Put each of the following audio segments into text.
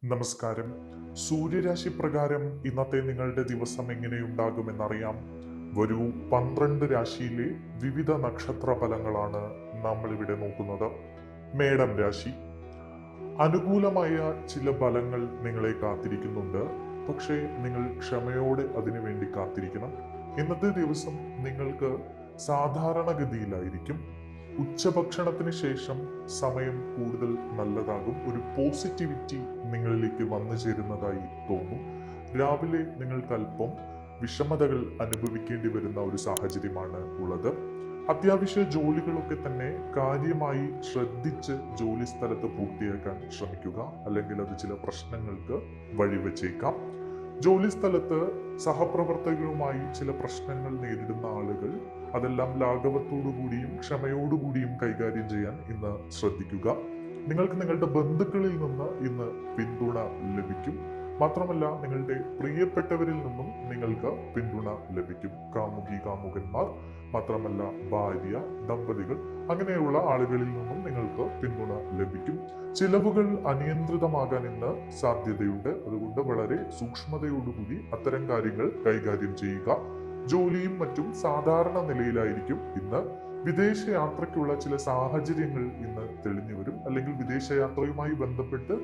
നമസ്കാരം. സൂര്യരാശി പ്രകാരം ഇന്നത്തെ നിങ്ങളുടെ ദിവസം എങ്ങനെയുണ്ടാകുമെന്നറിയാം. വരൂ, 12 രാശിയിലെ വിവിധ നക്ഷത്ര ഫലങ്ങളാണ് നമ്മൾ ഇവിടെ നോക്കുന്നത്. മേടം രാശി. അനുകൂലമായ ചില ഫലങ്ങൾ നിങ്ങളെ കാത്തിരിക്കുന്നുണ്ട്. പക്ഷേ നിങ്ങൾ ക്ഷമയോടെ അതിനു വേണ്ടി കാത്തിരിക്കണം. ഇന്നത്തെ ദിവസം നിങ്ങൾക്ക് സാധാരണഗതിയിലായിരിക്കും. ഉച്ചഭക്ഷണത്തിന് ശേഷം സമയം കൂടുതൽ നല്ലതാകും. ഒരു പോസിറ്റിവിറ്റി നിങ്ങളിലേക്ക് വന്നു ചേരുന്നതായി തോന്നും. രാവിലെ നിങ്ങൾക്ക് അല്പം വിഷമതകൾ അനുഭവിക്കേണ്ടി വരുന്ന ഒരു സാഹചര്യമാണ് ഉള്ളത്. അത്യാവശ്യ ജോലികളൊക്കെ തന്നെ കാര്യമായി ശ്രദ്ധിച്ച് ജോലി സ്ഥലത്ത് പൂർത്തിയാക്കാൻ ശ്രമിക്കുക, അല്ലെങ്കിൽ അത് ചില പ്രശ്നങ്ങൾക്ക് വഴിവെച്ചേക്കാം. ജോലി സ്ഥലത്ത് സഹപ്രവർത്തകരുമായി ചില പ്രശ്നങ്ങൾ നേരിടുന്ന ആളുകൾ അതെല്ലാം ലാഘവത്തോടുകൂടിയും ക്ഷമയോടുകൂടിയും കൈകാര്യം ചെയ്യാൻ ഇന്ന് ശ്രദ്ധിക്കുക. നിങ്ങൾക്ക് നിങ്ങളുടെ ബന്ധുക്കളിൽ നിന്ന് ഇന്ന് പിന്തുണ ലഭിക്കും. മാത്രമല്ല, നിങ്ങളുടെ പ്രിയപ്പെട്ടവരിൽ നിന്നും നിങ്ങൾക്ക് പിന്തുണ ലഭിക്കും. കാമുകി കാമുകന്മാർ, മാത്രമല്ല ഭാര്യ, ദമ്പതികൾ, അങ്ങനെയുള്ള ആളുകളിൽ നിന്നും നിങ്ങൾക്ക് പിന്തുണ ലഭിക്കും. ചിലവുകൾ അനിയന്ത്രിതമാകാൻ ഇന്ന് സാധ്യതയുണ്ട്. അതുകൊണ്ട് വളരെ സൂക്ഷ്മതയോടുകൂടി അത്തരം കാര്യങ്ങൾ കൈകാര്യം ചെയ്യുക. ജോലിയും മറ്റും സാധാരണ നിലയിലായിരിക്കും ഇന്ന്. വിദേശയാത്രയ്ക്കുള്ള ചില സാഹചര്യങ്ങൾ ഇന്ന് തെളിഞ്ഞു വരും, അല്ലെങ്കിൽ വിദേശയാത്രയുമായി ബന്ധപ്പെട്ട്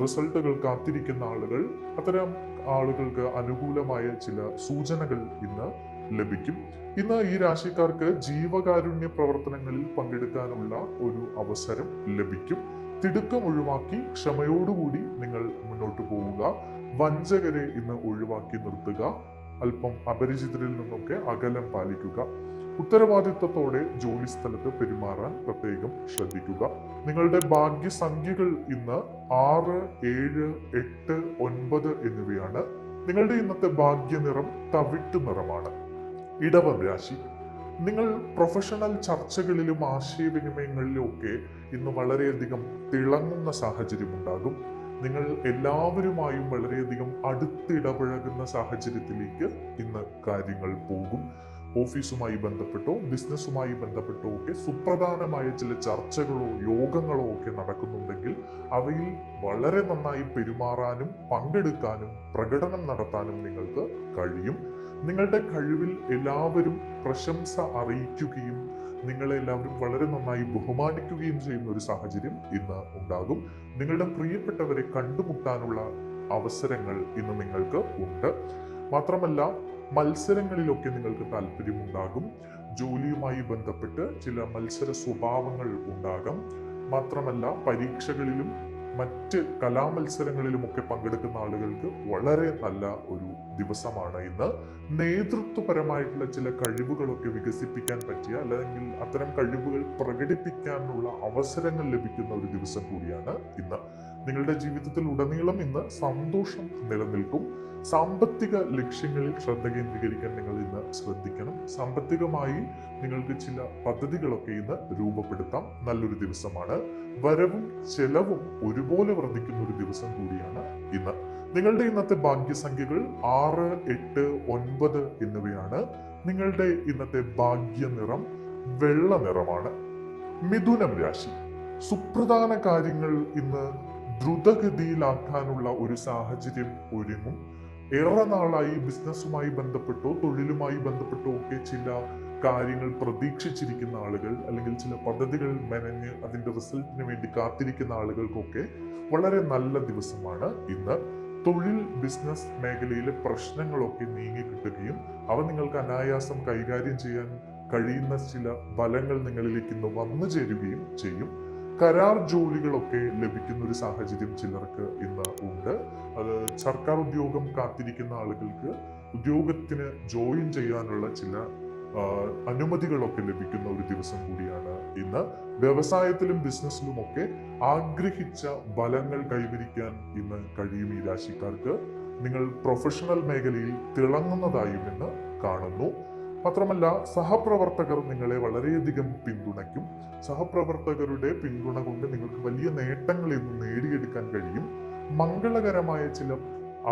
റിസൾട്ടുകൾ കാത്തിരിക്കുന്ന ആളുകൾ, അത്തരം ആളുകൾക്ക് അനുകൂലമായ ചില സൂചനകൾ ഇന്ന് ലഭിക്കും. ഇന്ന് ഈ രാശിക്കാർക്ക് ജീവകാരുണ്യ പ്രവർത്തനങ്ങളിൽ പങ്കെടുക്കാനുള്ള ഒരു അവസരം ലഭിക്കും. തിടുക്കം ഒഴിവാക്കി ക്ഷമയോടുകൂടി നിങ്ങൾ മുന്നോട്ട് പോവുക. വഞ്ചകരെ ഇന്ന് ഒഴിവാക്കി നിർത്തുക. അല്പം അപരിചിതരിൽ നിന്നൊക്കെ അകലം പാലിക്കുക. ഉത്തരവാദിത്വത്തോടെ ജോലി സ്ഥലത്ത് പെരുമാറാൻ പ്രത്യേകം ശ്രദ്ധിക്കുക. നിങ്ങളുടെ ഭാഗ്യസംഖ്യകൾ ഇന്ന് 6, 7, 8, 9 എന്നിവയാണ്. നിങ്ങളുടെ ഇന്നത്തെ ഭാഗ്യനിറം തവിട്ട് നിറമാണ്. ഇടവം രാശി. നിങ്ങൾ പ്രൊഫഷണൽ ചർച്ചകളിലും ആശയവിനിമയങ്ങളിലും ഒക്കെ ഇന്ന് വളരെയധികം തിളങ്ങുന്ന സാഹചര്യം ഉണ്ടാകും. നിങ്ങൾ എല്ലാവരുമായും വളരെയധികം അടുത്തിടപഴകുന്ന സാഹചര്യത്തിലേക്ക് ഇന്ന് കാര്യങ്ങൾ പോകും. ഓഫീസുമായി ബന്ധപ്പെട്ടോ ബിസിനസ്സുമായി ബന്ധപ്പെട്ടോ ഒക്കെ സുപ്രധാനമായ ചില ചർച്ചകളോ യോഗങ്ങളോ ഒക്കെ നടക്കുന്നുണ്ടെങ്കിൽ അവയിൽ വളരെ നന്നായി പെരുമാറാനും പങ്കെടുക്കാനും പ്രകടനം നടത്താനും നിങ്ങൾക്ക് കഴിയും. നിങ്ങളുടെ കഴിവിൽ എല്ലാവരും പ്രശംസ അറിയിക്കുകയും നിങ്ങളെ എല്ലാവരും വളരെ നന്നായി ബഹുമാനിക്കുകയും ചെയ്യുന്ന ഒരു സാഹചര്യം ഇന്ന് ഉണ്ടാകും. നിങ്ങളുടെ പ്രിയപ്പെട്ടവരെ കണ്ടുമുട്ടാനുള്ള അവസരങ്ങൾ ഇന്ന് നിങ്ങൾക്ക് ഉണ്ട്. മാത്രമല്ല, മത്സരങ്ങളിലൊക്കെ നിങ്ങൾക്ക് താല്പര്യമുണ്ടാകും. ജോലിയുമായി ബന്ധപ്പെട്ട് ചില മത്സര സ്വഭാവങ്ങൾ ഉണ്ടാകും. മാത്രമല്ല, പരീക്ഷകളിലും മറ്റ് കലാമത്സരങ്ങളിലുമൊക്കെ പങ്കെടുക്കുന്ന ആളുകൾക്ക് വളരെ നല്ല ഒരു ദിവസമാണ് ഇന്ന്. നേതൃത്വപരമായിട്ടുള്ള ചില കഴിവുകളൊക്കെ വികസിപ്പിക്കാൻ പറ്റിയ, അല്ലെങ്കിൽ അത്തരം കഴിവുകൾ പ്രകടിപ്പിക്കാനുള്ള അവസരങ്ങൾ ലഭിക്കുന്ന ഒരു ദിവസം കൂടിയാണ് ഇന്ന്. നിങ്ങളുടെ ജീവിതത്തിൽ ഉടനീളം ഇന്ന് സന്തോഷം നിലനിൽക്കും. സാമ്പത്തിക ലക്ഷ്യങ്ങളിൽ ശ്രദ്ധ കേന്ദ്രീകരിക്കാൻ നിങ്ങൾ ഇന്ന് ശ്രദ്ധിക്കണം. സാമ്പത്തികമായി നിങ്ങൾക്ക് ചില പദ്ധതികളൊക്കെ ഇന്ന് രൂപപ്പെടുത്താം. നല്ലൊരു ദിവസമാണ്. വരവും ചെലവും ഒരുപോലെ വർദ്ധിക്കുന്ന ഒരു ദിവസം കൂടിയാണ് ഇന്ന്. നിങ്ങളുടെ ഇന്നത്തെ ഭാഗ്യസംഖ്യകൾ 6, 8, 9 എന്നിവയാണ്. നിങ്ങളുടെ ഇന്നത്തെ ഭാഗ്യനിറം വെള്ള നിറമാണ്. മിഥുനം രാശി. സുപ്രധാന കാര്യങ്ങൾ ഇന്ന് ദ്രുതഗതിയിലാക്കാനുള്ള ഒരു സാഹചര്യം ഒരുങ്ങും. ഏറെ നാളായി ബിസിനസ്സുമായി ബന്ധപ്പെട്ടോ തൊഴിലുമായി ബന്ധപ്പെട്ടോ ഒക്കെ ചില കാര്യങ്ങൾ പ്രതീക്ഷിച്ചിരിക്കുന്ന ആളുകൾ, അല്ലെങ്കിൽ ചില പദ്ധതികൾ മെനഞ്ഞ് അതിന്റെ റിസൾട്ടിന് വേണ്ടി കാത്തിരിക്കുന്ന ആളുകൾക്കൊക്കെ വളരെ നല്ല ദിവസമാണ് ഇന്ന്. തൊഴിൽ ബിസിനസ് മേഖലയിലെ പ്രശ്നങ്ങളൊക്കെ നീങ്ങി കിട്ടുകയും അവ നിങ്ങൾക്ക് അനായാസം കൈകാര്യം ചെയ്യാൻ കഴിയുന്ന ചില ഫലങ്ങൾ നിങ്ങളിലേക്ക് ഇന്ന് വന്നു ചേരുകയും ചെയ്യും. കരാർ ജോലികളൊക്കെ ലഭിക്കുന്ന ഒരു സാഹചര്യം ചിലർക്ക് ഇന്ന് ഉണ്ട്. അത് സർക്കാർ ഉദ്യോഗം കാത്തിരിക്കുന്ന ആളുകൾക്ക് ഉദ്യോഗത്തിന് ജോയിൻ ചെയ്യാനുള്ള ചില അനുമതികളൊക്കെ ലഭിക്കുന്ന ഒരു ദിവസം കൂടിയാണ് ഇന്ന്. വ്യവസായത്തിലും ബിസിനസ്സിലുമൊക്കെ ആഗ്രഹിച്ച ഫലങ്ങൾ കൈവരിക്കാൻ ഇന്ന് കഴിയും ഈ രാശിക്കാർക്ക്. നിങ്ങൾ പ്രൊഫഷണൽ മേഖലയിൽ തിളങ്ങുന്നതായും ഇന്ന് കാണുന്നു. മാത്രമല്ല, സഹപ്രവർത്തകർ നിങ്ങളെ വളരെയധികം പിന്തുണയ്ക്കും. സഹപ്രവർത്തകരുടെ പിന്തുണ കൊണ്ട് നിങ്ങൾക്ക് വലിയ നേട്ടങ്ങൾ ഇന്ന് നേടിയെടുക്കാൻ കഴിയും. മംഗളകരമായ ചില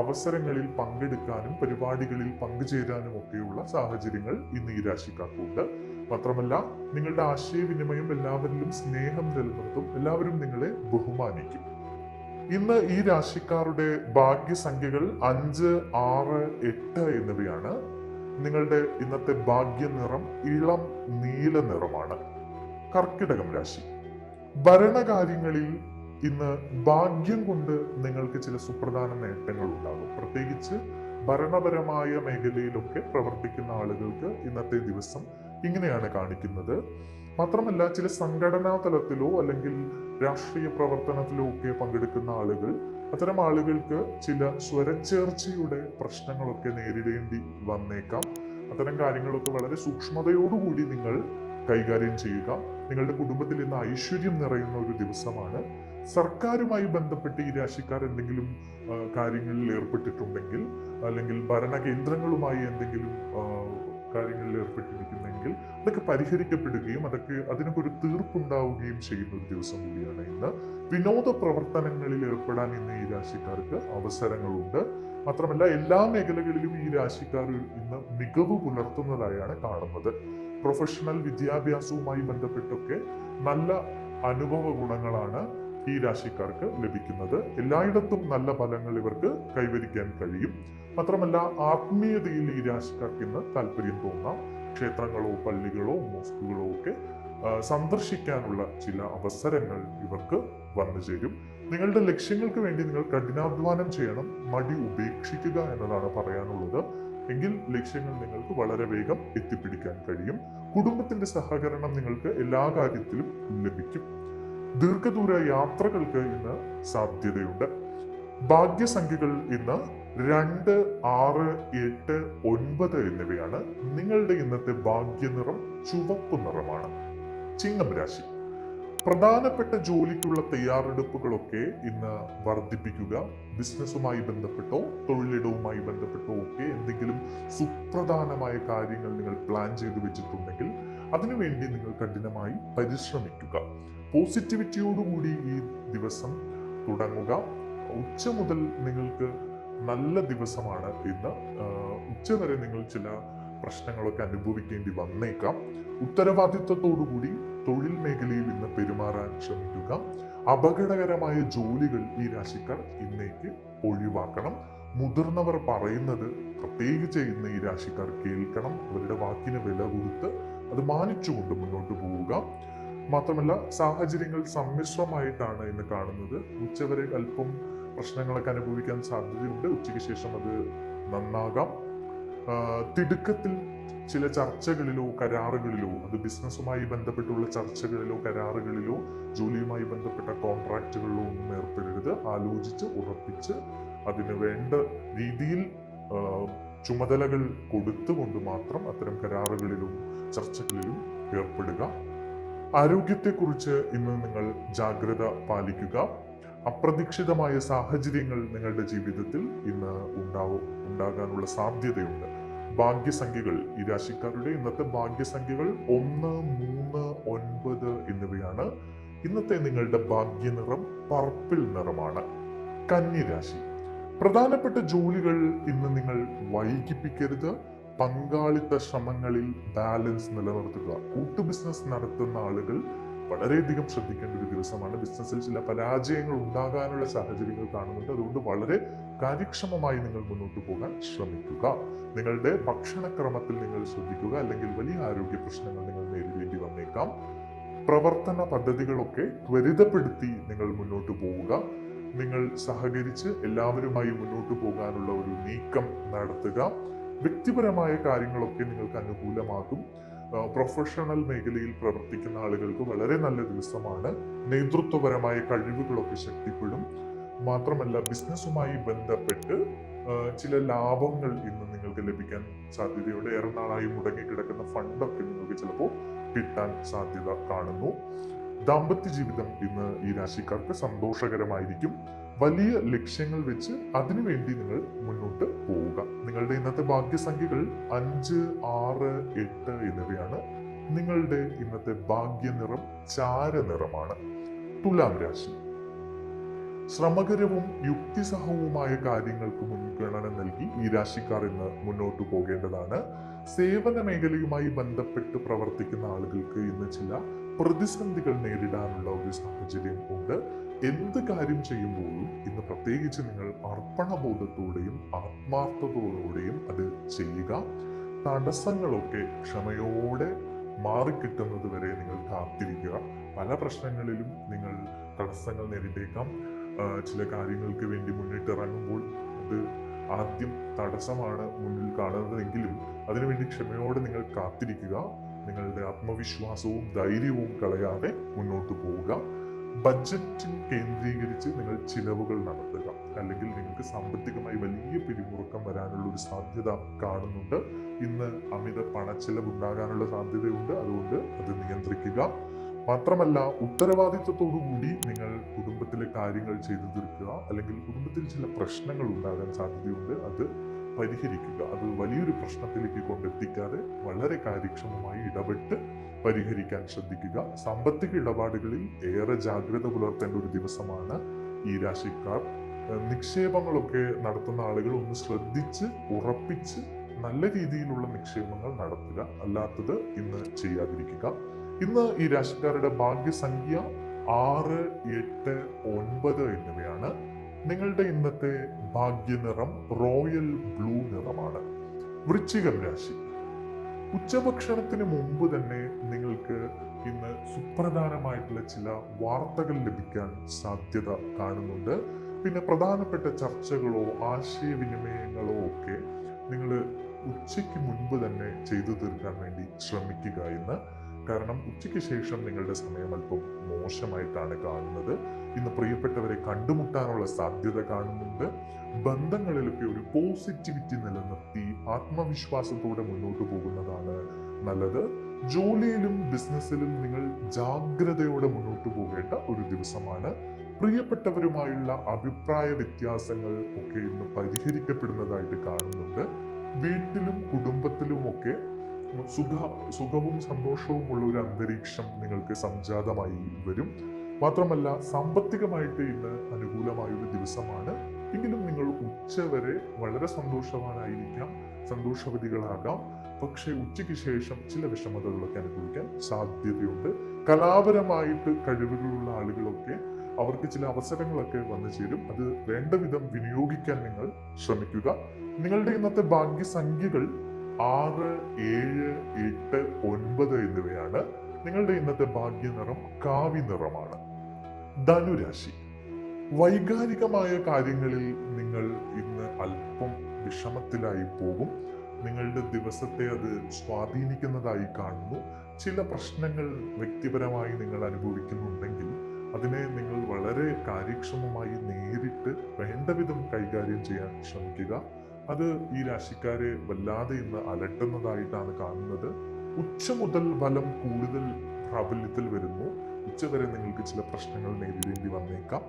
അവസരങ്ങളിൽ പങ്കെടുക്കാനും പരിപാടികളിൽ പങ്കുചേരാനും ഒക്കെയുള്ള സാഹചര്യങ്ങൾ ഇന്ന് ഈ രാശിക്കാർക്കുണ്ട്. മാത്രമല്ല, നിങ്ങളുടെ ആശയവിനിമയം എല്ലാവരിലും സ്നേഹം നിലനിർത്തും. എല്ലാവരും നിങ്ങളെ ബഹുമാനിക്കും. ഇന്ന് ഈ രാശിക്കാരുടെ ഭാഗ്യസംഖ്യകൾ 5, 6, 8 എന്നിവയാണ്. നിങ്ങളുടെ ഇന്നത്തെ ഭാഗ്യ നിറം ഇളം നീല നിറമാണ്. കർക്കിടകം രാശി. ഭരണകാര്യങ്ങളിൽ ഇന്ന് ഭാഗ്യം കൊണ്ട് നിങ്ങൾക്ക് ചില സുപ്രധാന നേട്ടങ്ങൾ ഉണ്ടാകും. പ്രത്യേകിച്ച് ഭരണപരമായ മേഖലയിലൊക്കെ പ്രവർത്തിക്കുന്ന ആളുകൾക്ക് ഇന്നത്തെ ദിവസം ഇങ്ങനെയാണ് കാണിക്കുന്നത്. മാത്രമല്ല, ചില സംഘടനാ തലത്തിലോ അല്ലെങ്കിൽ രാഷ്ട്രീയ പ്രവർത്തനത്തിലോ ഒക്കെ പങ്കെടുക്കുന്ന ആളുകൾ, അത്തരം ആളുകൾക്ക് ചില സ്വരച്ചേർച്ചയുടെ പ്രശ്നങ്ങളൊക്കെ നേരിടേണ്ടി വന്നേക്കാം. അത്തരം കാര്യങ്ങളൊക്കെ വളരെ സൂക്ഷ്മതയോടുകൂടി നിങ്ങൾ കൈകാര്യം ചെയ്യുക. നിങ്ങളുടെ കുടുംബത്തിൽ ഇന്ന് ഐശ്വര്യം നിറയുന്ന ഒരു ദിവസമാണ്. സർക്കാരുമായി ബന്ധപ്പെട്ട് ഈ രാശിക്കാർ എന്തെങ്കിലും കാര്യങ്ങളിൽ ഏർപ്പെട്ടിട്ടുണ്ടെങ്കിൽ, അല്ലെങ്കിൽ ഭരണകേന്ദ്രങ്ങളുമായി എന്തെങ്കിലും കാര്യങ്ങളിൽ ഏർപ്പെട്ടിരിക്കുന്നെങ്കിൽ അതൊക്കെ പരിഹരിക്കപ്പെടുകയും അതിനൊക്കെ ഒരു തീർപ്പുണ്ടാവുകയും ചെയ്യുന്ന ഒരു ദിവസം കൂടിയാണ് ഇന്ന്. വിനോദ പ്രവർത്തനങ്ങളിൽ ഏർപ്പെടാൻ ഇന്ന് ഈ രാശിക്കാർക്ക് അവസരങ്ങളുണ്ട്. മാത്രമല്ല, എല്ലാ മേഖലകളിലും ഈ രാശിക്കാർ ഇന്ന് മികവ് പുലർത്തുന്നതായാണ് കാണുന്നത്. പ്രൊഫഷണൽ വിദ്യാഭ്യാസവുമായി ബന്ധപ്പെട്ടൊക്കെ നല്ല അനുഭവ ഗുണങ്ങളാണ് ഈ രാശിക്കാർക്ക് ലഭിക്കുന്നത്. എല്ലായിടത്തും നല്ല ഫലങ്ങൾ ഇവർക്ക് കൈവരിക്കാൻ കഴിയും. മാത്രമല്ല, ആത്മീയതയിൽ ഈ രാശിക്കാർക്ക് ഇന്ന് താല്പര്യം തോന്നാം. ക്ഷേത്രങ്ങളോ പള്ളികളോ മോസ്കുകളോ ഒക്കെ സന്ദർശിക്കാനുള്ള ചില അവസരങ്ങൾ ഇവർക്ക് വന്നു ചേരും. നിങ്ങളുടെ ലക്ഷ്യങ്ങൾക്ക് വേണ്ടി നിങ്ങൾ കഠിനാധ്വാനം ചെയ്യണം. മടി ഉപേക്ഷിക്കുക എന്നതാണ് പറയാനുള്ളത്. എങ്കിൽ ലക്ഷ്യങ്ങൾ നിങ്ങൾക്ക് വളരെ വേഗം എത്തിപ്പിടിക്കാൻ കഴിയും. കുടുംബത്തിന്റെ സഹകരണം നിങ്ങൾക്ക് എല്ലാ കാര്യത്തിലും ലഭിക്കും. ദീർഘദൂര യാത്രകൾക്ക് ഇന്ന് സാധ്യതയുണ്ട്. ഭാഗ്യസംഖ്യകൾ ഇന്ന് 2, 6, 8, 9 എന്നിവയാണ്. നിങ്ങളുടെ ഇന്നത്തെ ഭാഗ്യനിറം ചുവപ്പ് നിറമാണ്. ചിങ്ങം രാശി. പ്രധാനപ്പെട്ട ജോലിക്കുള്ള തയ്യാറെടുപ്പുകളൊക്കെ ഇന്ന് വർദ്ധിപ്പിക്കുക. ബിസിനസ്സുമായി ബന്ധപ്പെട്ടോ തൊഴിലിടവുമായി ബന്ധപ്പെട്ടോ ഒക്കെ എന്തെങ്കിലും സുപ്രധാനമായ കാര്യങ്ങൾ നിങ്ങൾ പ്ലാൻ ചെയ്തു വെച്ചിട്ടുണ്ടെങ്കിൽ അതിനുവേണ്ടി നിങ്ങൾ കഠിനമായി പരിശ്രമിക്കുക. പോസിറ്റിവിറ്റിയോടുകൂടി ഈ ദിവസം തുടങ്ങുക. ഉച്ച മുതൽ നിങ്ങൾക്ക് നല്ല ദിവസമാണ് ഇന്ന്. ഉച്ചവരെ നിങ്ങൾ ചില പ്രശ്നങ്ങളൊക്കെ അനുഭവിക്കേണ്ടി വന്നേക്കാം. ഉത്തരവാദിത്വത്തോടുകൂടി തൊഴിൽ മേഖലയിൽ ഇന്ന് പെരുമാറാൻ ശ്രമിക്കുക. അപകടകരമായ ജോലികൾ ഈ രാശിക്കാർ ഇന്നേക്ക് ഒഴിവാക്കണം. മുതിർന്നവർ പറയുന്നത് പ്രത്യേകിച്ച് ഇന്ന് ഈ രാശിക്കാർ കേൾക്കണം. അവരുടെ വാക്കിന് വില കൊടുത്ത് അത് മാനിച്ചുകൊണ്ട് മുന്നോട്ട് പോവുക. മാത്രമല്ല, സാഹചര്യങ്ങൾ സമ്മിശ്രമായിട്ടാണ് ഇന്ന് കാണുന്നത്. ഉച്ചവരെ അല്പം പ്രശ്നങ്ങളൊക്കെ അനുഭവിക്കാൻ സാധ്യതയുണ്ട്. ഉച്ചയ്ക്ക് ശേഷം അത് നന്നാകാം. തിടുക്കത്തിൽ ചില ചർച്ചകളിലോ കരാറുകളിലോ, അത് ബിസിനസ്സുമായി ബന്ധപ്പെട്ടുള്ള ചർച്ചകളിലോ കരാറുകളിലോ ജോലിയുമായി ബന്ധപ്പെട്ട കോൺട്രാക്റ്റുകളിലോ ഒന്നും ഏർപ്പെടരുത്. ആലോചിച്ച് ഉറപ്പിച്ച് അതിന് വേണ്ട രീതിയിൽ ചുമതലകൾ കൊടുത്തുകൊണ്ട് മാത്രം അത്തരം കരാറുകളിലും ചർച്ചകളിലും ഏർപ്പെടുക. ആരോഗ്യത്തെക്കുറിച്ച് ഇന്ന് നിങ്ങൾ ജാഗ്രത പാലിക്കുക. അപ്രതീക്ഷിതമായ സാഹചര്യങ്ങൾ നിങ്ങളുടെ ജീവിതത്തിൽ ഇന്ന് ഉണ്ടാകാനുള്ള സാധ്യതയുണ്ട്. ഭാഗ്യസംഖ്യകൾ, ഈ രാശിക്കാരുടെ ഇന്നത്തെ ഭാഗ്യസംഖ്യകൾ 1, 3, 9 എന്നിവയാണ്. ഇന്നത്തെ നിങ്ങളുടെ ഭാഗ്യനിറം പർപ്പിൾ നിറമാണ്. കന്നിരാശി. പ്രധാനപ്പെട്ട ജോലികൾ ഇന്ന് നിങ്ങൾ വൈകിപ്പിക്കരുത്. പങ്കാളിത്ത ശ്രമങ്ങളിൽ ബാലൻസ് നിലനിർത്തുക. കൂട്ടു ബിസിനസ് നടത്തുന്ന ആളുകൾ വളരെയധികം ശ്രദ്ധിക്കേണ്ട ഒരു ദിവസമാണ്. ബിസിനസ്സിൽ ചില പരാജയങ്ങൾ ഉണ്ടാകാനുള്ള സാഹചര്യങ്ങൾ കാണുന്നുണ്ട്. അതുകൊണ്ട് വളരെ കാര്യക്ഷമമായി നിങ്ങൾ മുന്നോട്ട് പോകാൻ ശ്രമിക്കുക. നിങ്ങളുടെ ഭക്ഷണക്രമത്തിൽ നിങ്ങൾ ശ്രദ്ധിക്കുക. അല്ലെങ്കിൽ വലിയ ആരോഗ്യ പ്രശ്നങ്ങൾ നിങ്ങൾ നേരിടേണ്ടി വന്നേക്കാം. പ്രവർത്തന പദ്ധതികളൊക്കെ ത്വരിതപ്പെടുത്തി നിങ്ങൾ മുന്നോട്ട് പോവുക. നിങ്ങൾ സഹകരിച്ച് എല്ലാവരുമായി മുന്നോട്ട് പോകാനുള്ള ഒരു നീക്കം നടത്തുക. വ്യക്തിപരമായ കാര്യങ്ങളൊക്കെ നിങ്ങൾക്ക് അനുകൂലമാകും. പ്രൊഫഷണൽ മേഖലയിൽ പ്രവർത്തിക്കുന്ന ആളുകൾക്ക് വളരെ നല്ല ദിവസമാണ്. നേതൃത്വപരമായ കഴിവുകളൊക്കെ ശക്തിപ്പെടും. മാത്രമല്ല, ബിസിനസ്സുമായി ബന്ധപ്പെട്ട് ചില ലാഭങ്ങൾ ഇന്ന് നിങ്ങൾക്ക് ലഭിക്കാൻ സാധ്യതയുണ്ട്. ഏറെ നാളായി മുടങ്ങിക്കിടക്കുന്ന ഫണ്ടൊക്കെ നിങ്ങൾക്ക് ചിലപ്പോൾ കിട്ടാൻ സാധ്യത കാണുന്നു. ദാമ്പത്യ ജീവിതം ഇന്ന് ഈ രാശിക്കാർക്ക് സന്തോഷകരമായിരിക്കും. വലിയ ലക്ഷ്യങ്ങൾ വെച്ച് അതിനുവേണ്ടി നിങ്ങൾ മുന്നോട്ട് പോവുക. നിങ്ങളുടെ ഇന്നത്തെ ഭാഗ്യസംഖ്യകൾ 5, 6, 8 എന്നിവയാണ്. നിങ്ങളുടെ ഇന്നത്തെ ഭാഗ്യനിറം ചാരനിറമാണ്. തുലാം രാശി. ശ്രമകരവും യുക്തിസഹവുമായ കാര്യങ്ങൾക്ക് മുൻഗണന നൽകി ഈ രാശിക്കാർ ഇന്ന് മുന്നോട്ട് പോകേണ്ടതാണ്. സേവന മേഖലയുമായി ബന്ധപ്പെട്ട് പ്രവർത്തിക്കുന്ന ആളുകൾക്ക് ഇന്ന് ചില പ്രതിസന്ധികൾ നേരിടാനുള്ള ഒരു സാഹചര്യം ഉണ്ട്. എന്ത് കാര്യം ചെയ്യുമ്പോഴും ഇന്ന് പ്രത്യേകിച്ച് നിങ്ങൾ അർപ്പണബോധത്തോടെയും ആത്മാർത്ഥതയോടെയും അത് ചെയ്യുക. തടസ്സങ്ങളൊക്കെ ക്ഷമയോടെ മാറിക്കിട്ടുന്നത് വരെ നിങ്ങൾ കാത്തിരിക്കുക. പല പ്രശ്നങ്ങളിലും നിങ്ങൾ തടസ്സങ്ങൾ നേരിട്ടേക്കാം. ചില കാര്യങ്ങൾക്ക് വേണ്ടി മുന്നിട്ടിറങ്ങുമ്പോൾ അത് ആദ്യം തടസ്സമാണ് മുന്നിൽ കാണുന്നതെങ്കിലും അതിനുവേണ്ടി ക്ഷമയോടെ നിങ്ങൾ കാത്തിരിക്കുക. നിങ്ങളുടെ ആത്മവിശ്വാസവും ധൈര്യവും കളയാതെ മുന്നോട്ട് പോവുക. ബഡ്ജറ്റിൽ കേന്ദ്രീകരിച്ച് നിങ്ങൾ ചിലവുകൾ നടത്തുക. അല്ലെങ്കിൽ നിങ്ങൾക്ക് സാമ്പത്തികമായി വലിയ പിരിമുറുക്കം വരാനുള്ള ഒരു സാധ്യത കാണുന്നുണ്ട്. ഇന്ന് അമിത പണച്ചെലവ് ഉണ്ടാകാനുള്ള സാധ്യതയുണ്ട്. അതുകൊണ്ട് അത് നിയന്ത്രിക്കുക. മാത്രമല്ല, ഉത്തരവാദിത്വത്തോടു കൂടി നിങ്ങൾ കുടുംബത്തിലെ കാര്യങ്ങൾ ചെയ്തു തീർക്കുക. അല്ലെങ്കിൽ കുടുംബത്തിൽ ചില പ്രശ്നങ്ങൾ ഉണ്ടാകാൻ സാധ്യതയുണ്ട്, അത് പരിഹരിക്കുക. അത് വലിയൊരു പ്രശ്നത്തിലേക്ക് കൊണ്ടെത്തിക്കാതെ വളരെ കാര്യക്ഷമമായി ഇടപെട്ട് പരിഹരിക്കാൻ ശ്രദ്ധിക്കുക. സാമ്പത്തിക ഇടപാടുകളിൽ ഏറെ ജാഗ്രത പുലർത്തേണ്ട ഒരു ദിവസമാണ് ഈ രാശിക്കാർ. നിക്ഷേപങ്ങളൊക്കെ നടത്തുന്ന ആളുകൾ ഒന്ന് ശ്രദ്ധിച്ച് ഉറപ്പിച്ച് നല്ല രീതിയിലുള്ള നിക്ഷേപങ്ങൾ നടത്തുക. അല്ലാത്തത് ഇന്ന് ചെയ്യാതിരിക്കുക. ഇന്ന് ഈ രാശിക്കാരുടെ ഭാഗ്യസംഖ്യ 6, 8, 9 എന്നിവയാണ്. നിങ്ങളുടെ ഇന്നത്തെ ഭാഗ്യനിറം റോയൽ ബ്ലൂ നിറമാണ്. വൃശ്ചികം രാശി. ഉച്ചഭക്ഷണത്തിന് മുമ്പ് തന്നെ നിങ്ങൾക്ക് ഇന്ന് സുപ്രധാനമായിട്ടുള്ള ചില വാർത്തകൾ ലഭിക്കാൻ സാധ്യത കാണുന്നുണ്ട്. പിന്നെ പ്രധാനപ്പെട്ട ചർച്ചകളോ ആശയവിനിമയങ്ങളോ ഒക്കെ നിങ്ങൾ ഉച്ചയ്ക്ക് മുൻപ് തന്നെ ചെയ്തു തീർക്കാൻ വേണ്ടി ശ്രമിക്കുക ഇന്ന്. കാരണം ഉച്ചയ്ക്ക് ശേഷം നിങ്ങളുടെ സമയം അല്പം മോശമായിട്ടാണ് കാണുന്നത്. ഇന്ന് പ്രിയപ്പെട്ടവരെ കണ്ടുമുട്ടാനുള്ള സാധ്യത കാണുന്നുണ്ട്. ബന്ധങ്ങളിലൊക്കെ ഒരു പോസിറ്റിവിറ്റി നിലനിർത്തി ആത്മവിശ്വാസത്തോടെ മുന്നോട്ട് പോകുന്നതാണ് നല്ലത്. ജോലിയിലും ബിസിനസ്സിലും നിങ്ങൾ ജാഗ്രതയോടെ മുന്നോട്ട് പോകേണ്ട ഒരു ദിവസമാണ്. പ്രിയപ്പെട്ടവരുമായുള്ള അഭിപ്രായ വ്യത്യാസങ്ങൾ ഒക്കെ ഇന്ന് പരിഹരിക്കപ്പെടുന്നതായിട്ട് കാണുന്നുണ്ട്. വീട്ടിലും കുടുംബത്തിലും ഒക്കെ സുഖവും സന്തോഷവും ഉള്ള ഒരു അന്തരീക്ഷം നിങ്ങൾക്ക് സംജാതമായി വരും. മാത്രമല്ല, സാമ്പത്തികമായിട്ട് ഇന്ന് അനുകൂലമായ ഒരു ദിവസമാണ്. എങ്കിലും നിങ്ങൾ ഉച്ചവരെ വളരെ സന്തോഷവാനായിരിക്കാം, സന്തോഷവതികളാകാം. പക്ഷേ ഉച്ചയ്ക്ക് ശേഷം ചില വിഷമതകളൊക്കെ അനുഭവിക്കാൻ സാധ്യതയുണ്ട്. കലാപരമായിട്ട് കഴിവുകളുള്ള ആളുകളൊക്കെ അവർക്ക് ചില അവസരങ്ങളൊക്കെ വന്നു ചേരും. അത് വേണ്ട വിധം വിനിയോഗിക്കാൻ നിങ്ങൾ ശ്രമിക്കുക. നിങ്ങളുടെ ഇന്നത്തെ ഭാഗ്യസംഖ്യകൾ 6, 7, 8, 9 എന്നിവയാണ്. നിങ്ങളുടെ ഇന്നത്തെ ഭാഗ്യനിറം കാവി നിറമാണ്. ധനുരാശി. വൈകാരികമായ കാര്യങ്ങളിൽ നിങ്ങൾ ഇന്ന് അല്പം വിഷമത്തിലായി പോകും. നിങ്ങളുടെ ദിവസത്തെ അത് സ്വാധീനിക്കുന്നതായി കാണുന്നു. ചില പ്രശ്നങ്ങൾ വ്യക്തിപരമായി നിങ്ങൾ അനുഭവിക്കുന്നുണ്ടെങ്കിൽ അതിനെ നിങ്ങൾ വളരെ കാര്യക്ഷമമായി നേരിട്ട് വേണ്ട വിധം കൈകാര്യം ചെയ്യാൻ ശ്രമിക്കുക. അത് ഈ രാശിക്കാരെ വല്ലാതെ ഇന്ന് അലട്ടുന്നതായിട്ടാണ് കാണുന്നത്. ഉച്ച മുതൽ ഫലം കൂടുതൽ പ്രാബല്യത്തിൽ വരുന്നു. ഉച്ചവരെ നിങ്ങൾക്ക് ചില പ്രശ്നങ്ങൾ നേരിടേണ്ടി വന്നേക്കാം.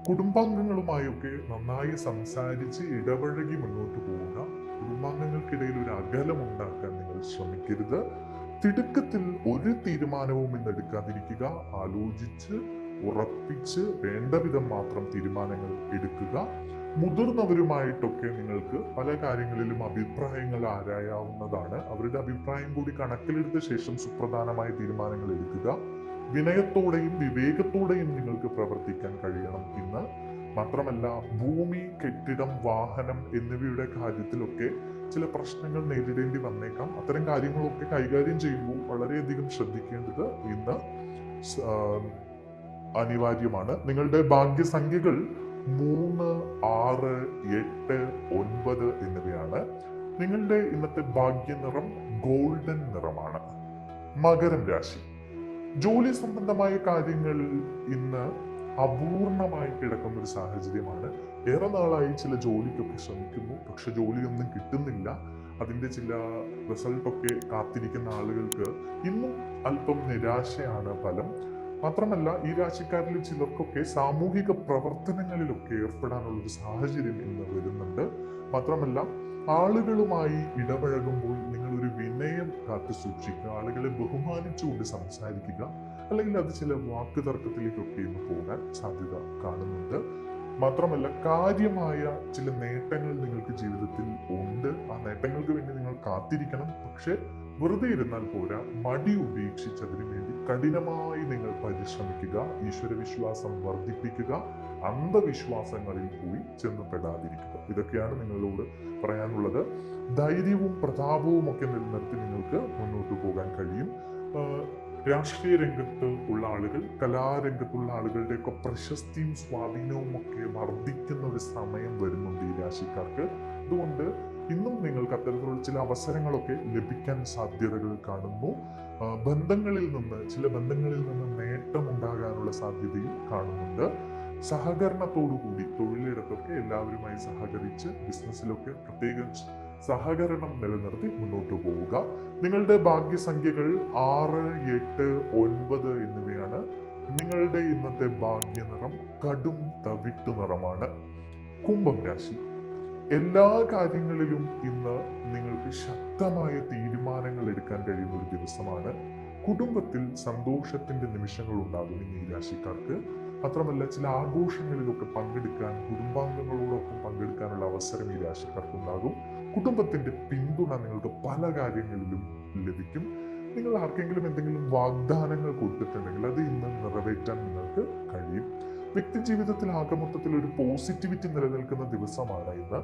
കുടുംബാംഗങ്ങളുമായൊക്കെ നന്നായി സംസാരിച്ച് ഇടപഴകി മുന്നോട്ട് പോവുക. കുടുംബാംഗങ്ങൾക്കിടയിൽ ഒരു അകലം ഉണ്ടാക്കാൻ നിങ്ങൾ ശ്രമിക്കരുത്. തിടുക്കത്തിൽ ഒരു തീരുമാനവും ഇന്ന് എടുക്കാതിരിക്കുക. ആലോചിച്ച് ഉറപ്പിച്ച് വേണ്ട വിധം മാത്രം തീരുമാനങ്ങൾ എടുക്കുക. മുതിർന്നവരുമായിട്ടൊക്കെ നിങ്ങൾക്ക് പല കാര്യങ്ങളിലും അഭിപ്രായങ്ങൾ ആരായാവുന്നതാണ്. അവരുടെ അഭിപ്രായം കൂടി കണക്കിലെടുത്ത ശേഷം സുപ്രധാനമായ തീരുമാനങ്ങൾ എടുക്കുക. വിനയത്തോടെയും വിവേകത്തോടെയും നിങ്ങൾക്ക് പ്രവർത്തിക്കാൻ കഴിയണം ഇന്ന്. മാത്രമല്ല, ഭൂമി, കെട്ടിടം, വാഹനം എന്നിവയുടെ കാര്യത്തിലൊക്കെ ചില പ്രശ്നങ്ങൾ നേരിടേണ്ടി വന്നേക്കാം. അത്തരം കാര്യങ്ങളൊക്കെ കൈകാര്യം ചെയ്യുമ്പോൾ വളരെയധികം ശ്രദ്ധിക്കേണ്ടത് ഇന്ന് അനിവാര്യമാണ്. നിങ്ങളുടെ ഭാഗ്യസംഖ്യകൾ 3, 6, 8, 9 എന്നിവയാണ്. നിങ്ങളുടെ ഇന്നത്തെ ഭാഗ്യനിറം ഗോൾഡൻ നിറമാണ്. മകരം രാശി. ജോലി സംബന്ധമായ കാര്യങ്ങൾ ഇന്ന് അപൂർണമായി കിടക്കുന്ന ഒരു സാഹചര്യമാണ്. ഏറെ നാളായി ചില ജോലിക്കൊക്കെ ശ്രമിക്കുന്നു, പക്ഷെ ജോലിയൊന്നും കിട്ടുന്നില്ല. അതിൻ്റെ ചില റിസൾട്ടൊക്കെ കാത്തിരിക്കുന്ന ആളുകൾക്ക് ഇന്നും അല്പം നിരാശയാണ് ഫലം. മാത്രമല്ല, ഈ രാശിക്കാരിൽ ചിലർക്കൊക്കെ സാമൂഹിക പ്രവർത്തനങ്ങളിലൊക്കെ ഏർപ്പെടാനുള്ള ഒരു സാഹചര്യം ഇന്ന് വരുന്നുണ്ട്. മാത്രമല്ല, ആളുകളുമായി ഇടപഴകുമ്പോൾ നിങ്ങൾ ഒരു വിനയം കാത്തു സൂക്ഷിക്കുക. ആളുകളെ ബഹുമാനിച്ചുകൊണ്ട് സംസാരിക്കുക. അല്ലെങ്കിൽ അത് ചില വാക്കുതർക്കത്തിലേക്കൊക്കെ ഇന്ന് പോകാൻ സാധ്യത കാണുന്നുണ്ട്. മാത്രമല്ല, കാര്യമായ ചില നേട്ടങ്ങൾ നിങ്ങൾക്ക് ജീവിതത്തിൽ ഉണ്ട്. ആ നേട്ടങ്ങൾക്ക് വേണ്ടി നിങ്ങൾ കാത്തിരിക്കണം. പക്ഷെ വെറുതെ ഇരുന്നാൽ പോരാ, മടി ഉപേക്ഷിച്ചതിനു വേണ്ടി കഠിനമായി നിങ്ങൾ പരിശ്രമിക്കുക, ഈശ്വരവിശ്വാസം വർദ്ധിപ്പിക്കുക, അന്ധവിശ്വാസങ്ങളിൽ പോയി ചെന്നപ്പെടാതിരിക്കുക. ഇതൊക്കെയാണ് നിങ്ങളോട് പറയാനുള്ളത്. ധൈര്യവും പ്രതാപവും ഒക്കെ നിലനിർത്തി നിങ്ങൾക്ക് മുന്നോട്ട് പോകാൻ കഴിയും. രാഷ്ട്രീയ രംഗത്ത് ഉള്ള ആളുകൾ, കലാരംഗത്തുള്ള ആളുകളുടെയൊക്കെ പ്രശസ്തിയും സ്വാധീനവും ഒക്കെ വർദ്ധിക്കുന്ന ഒരു സമയം വരുന്നുണ്ട് ഈ രാശിക്കാർക്ക്. അതുകൊണ്ട് ഇന്നും നിങ്ങൾക്ക് അത്തരത്തിലുള്ള ചില അവസരങ്ങളൊക്കെ ലഭിക്കാൻ സാധ്യതകൾ കാണുന്നു. ചില ബന്ധങ്ങളിൽ നിന്ന് നേട്ടം ഉണ്ടാകാനുള്ള സാധ്യതയും കാണുന്നുണ്ട്. സഹകരണത്തോടുകൂടി തൊഴിലിടത്തൊക്കെ എല്ലാവരുമായി സഹകരിച്ച് ബിസിനസ്സിലൊക്കെ പ്രത്യേകം സഹകരണം നിലനിർത്തി മുന്നോട്ട് പോവുക. നിങ്ങളുടെ ഭാഗ്യസംഖ്യകൾ 6, 8, 9 എന്നിവയാണ്. നിങ്ങളുടെ ഇന്നത്തെ ഭാഗ്യനിറം കടും തവിട്ടു നിറമാണ്. കുംഭം രാശി. എല്ലാ കാര്യങ്ങളിലും ഇന്ന് നിങ്ങൾക്ക് ശക്തമായ തീരുമാനങ്ങൾ എടുക്കാൻ കഴിയുന്ന ഒരു ദിവസമാണ്. കുടുംബത്തിൽ സന്തോഷത്തിന്റെ നിമിഷങ്ങൾ ഉണ്ടാകും ഇന്ന് ഈ രാശിക്കാർക്ക്. മാത്രമല്ല, ചില ആഘോഷങ്ങളിലൊക്കെ പങ്കെടുക്കാൻ, കുടുംബാംഗങ്ങളോടൊപ്പം പങ്കെടുക്കാനുള്ള അവസരം ഈ രാശിക്കാർക്കുണ്ടാകും. കുടുംബത്തിന്റെ പിന്തുണ നിങ്ങൾക്ക് പല കാര്യങ്ങളിലും ലഭിക്കും. നിങ്ങൾ ആർക്കെങ്കിലും എന്തെങ്കിലും വാഗ്ദാനങ്ങൾ കൊടുത്തിട്ടുണ്ടെങ്കിൽ അത് ഇന്ന് നിറവേറ്റാൻ നിങ്ങൾക്ക് കഴിയും. വ്യക്തി ജീവിതത്തിൽ ആകമൊത്തത്തിൽ ഒരു പോസിറ്റിവിറ്റി നിലനിൽക്കുന്ന ദിവസമാണ് ഇന്ന്.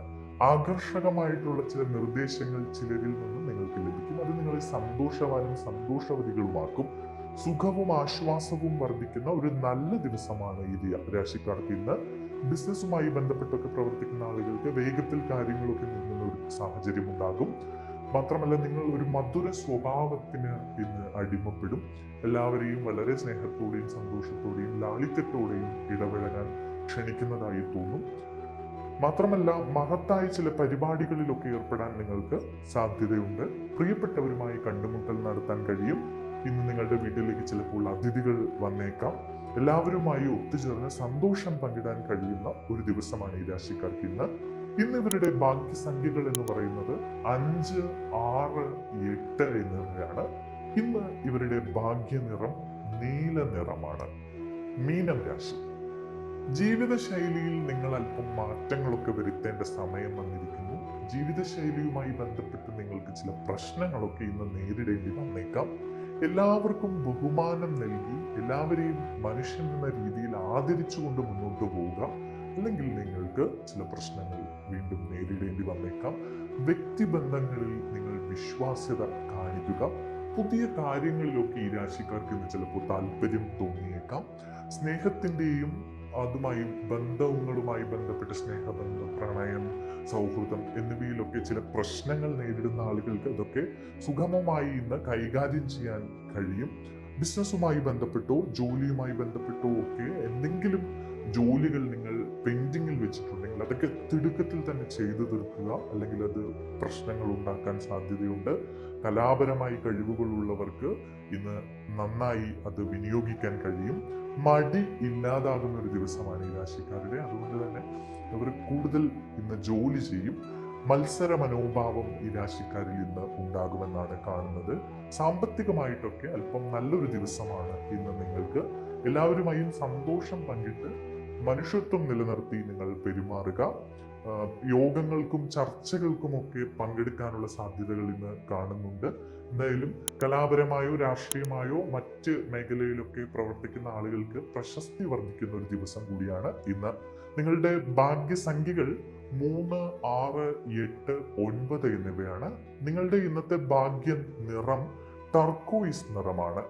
ആകർഷകമായിട്ടുള്ള ചില നിർദ്ദേശങ്ങൾ ചിലരിൽ നിന്ന് നിങ്ങൾക്ക് ലഭിക്കും. അത് നിങ്ങളെ സന്തോഷവാനും സന്തോഷവതികളുമാക്കും. സുഖവും ആശ്വാസവും വർദ്ധിക്കുന്ന ഒരു നല്ല ദിവസമാണ് ഈ രാശിക്കാർക്ക് ഇന്ന്. ബിസിനസ്സുമായി ബന്ധപ്പെട്ടൊക്കെ പ്രവർത്തിക്കുന്ന ആളുകൾക്ക് വേഗത്തിൽ കാര്യങ്ങളൊക്കെ നീങ്ങുന്ന ഒരു സാഹചര്യം ഉണ്ടാകും. മാത്രമല്ല, നിങ്ങൾ ഒരു മധുര സ്വഭാവത്തിന് ഇന്ന് അടിമപ്പെടും. എല്ലാവരെയും വളരെ സ്നേഹത്തോടെയും സന്തോഷത്തോടെയും ലാളിത്യത്തോടെയും ഇടപഴകാൻ ക്ഷണിക്കുന്നതായി തോന്നും. മാത്രമല്ല, മഹത്തായ ചില പരിപാടികളിലൊക്കെ ഏർപ്പെടാൻ നിങ്ങൾക്ക് സാധ്യതയുണ്ട്. പ്രിയപ്പെട്ടവരുമായി കണ്ടുമുട്ടൽ നടത്താൻ കഴിയും. ഇന്ന് നിങ്ങളുടെ വീട്ടിലേക്ക് ചിലപ്പോൾ അതിഥികൾ വന്നേക്കാം. എല്ലാവരുമായി ഒത്തുചേർന്ന് സന്തോഷം പങ്കിടാൻ കഴിയുന്ന ഒരു ദിവസമാണ് ഈ രാശിക്കാർക്ക് ഇന്ന്. ഇവരുടെ ഭാഗ്യസംഖ്യകൾ എന്ന് പറയുന്നത് 5, 6, 8 എന്നിവയാണ്. ഇന്ന് ഇവരുടെ ഭാഗ്യനിറം നീല നിറമാണ്. മീനം രാശി. ജീവിതശൈലിയിൽ നിങ്ങൾ അല്പം മാറ്റങ്ങളൊക്കെ വരുത്തേണ്ട സമയം വന്നിരിക്കുന്നു. ജീവിതശൈലിയുമായി ബന്ധപ്പെട്ട് നിങ്ങൾക്ക് ചില പ്രശ്നങ്ങളൊക്കെ ഇന്ന് നേരിടേണ്ടി വന്നേക്കാം. എല്ലാവർക്കും ബഹുമാനം നൽകി എല്ലാവരെയും മനുഷ്യൻ എന്ന രീതിയിൽ ആദരിച്ചുകൊണ്ട് മുന്നോട്ട് പോവുക. അല്ലെങ്കിൽ നിങ്ങൾക്ക് ചില പ്രശ്നങ്ങൾ വീണ്ടും നേരിടേണ്ടി വന്നേക്കാം. വ്യക്തിബന്ധങ്ങളിൽ നിങ്ങൾ വിശ്വാസ്യത കാണിക്കുക. പുതിയ കാര്യങ്ങളിലൊക്കെ ഈ രാശിക്കാർക്ക് ഇന്ന് ചിലപ്പോൾ താല്പര്യം തോന്നിയേക്കാം. സ്നേഹത്തിൻ്റെയും ബന്ധങ്ങളുമായി ബന്ധപ്പെട്ട സ്നേഹബന്ധം, പ്രണയം, സൗഹൃദം എന്നിവയിലൊക്കെ ചില പ്രശ്നങ്ങൾ നേരിടുന്ന ആളുകൾക്ക് അതൊക്കെ സുഗമമായി ഇന്ന് കൈകാര്യം ചെയ്യാൻ കഴിയും. ബിസിനസ്സുമായി ബന്ധപ്പെട്ടോ ജോലിയുമായി ബന്ധപ്പെട്ടോ ഒക്കെ എന്തെങ്കിലും ജോലികൾ നിങ്ങൾ പെൻഡിങ്ങിൽ വെച്ചിട്ടുണ്ടെങ്കിൽ അതൊക്കെ തിടുക്കത്തിൽ തന്നെ ചെയ്തു തീർക്കുക. അല്ലെങ്കിൽ അത് പ്രശ്നങ്ങൾ ഉണ്ടാക്കാൻ സാധ്യതയുണ്ട്. കലാപരമായി കഴിവുകളുള്ളവർക്ക് ഇന്ന് നന്നായി അത് വിനിയോഗിക്കാൻ കഴിയും. മടി ഇല്ലാതാകുന്ന ഒരു ദിവസമാണ് ഈ രാശിക്കാരുടെ. അതുകൊണ്ട് തന്നെ അവർ കൂടുതൽ ഇന്ന് ജോലി ചെയ്യും. മത്സര മനോഭാവം ഈ രാശിക്കാരിൽ ഇന്ന് ഉണ്ടാകുമെന്നാണ് കാണുന്നത്. സാമ്പത്തികമായിട്ടൊക്കെ അല്പം നല്ലൊരു ദിവസമാണ് ഇന്ന് നിങ്ങൾക്ക്. എല്ലാവരുമായും സന്തോഷം പങ്കിട്ട് മനുഷ്യത്വം നിലനിർത്തി നിങ്ങൾ പെരുമാറുക. യോഗങ്ങൾക്കും ചർച്ചകൾക്കുമൊക്കെ പങ്കെടുക്കാനുള്ള സാധ്യതകൾ ഇന്ന് കാണുന്നുണ്ട്. എന്തായാലും കലാപരമായോ രാഷ്ട്രീയമായോ മറ്റ് മേഖലയിലൊക്കെ പ്രവർത്തിക്കുന്ന ആളുകൾക്ക് പ്രശസ്തി വർദ്ധിക്കുന്ന ഒരു ദിവസം കൂടിയാണ് ഇന്ന്. നിങ്ങളുടെ ഭാഗ്യസംഖ്യകൾ 3, 6, 8, 9 എന്നിവയാണ്. നിങ്ങളുടെ ഇന്നത്തെ ഭാഗ്യ നിറം ടർക്കോയിസ് നിറമാണ്.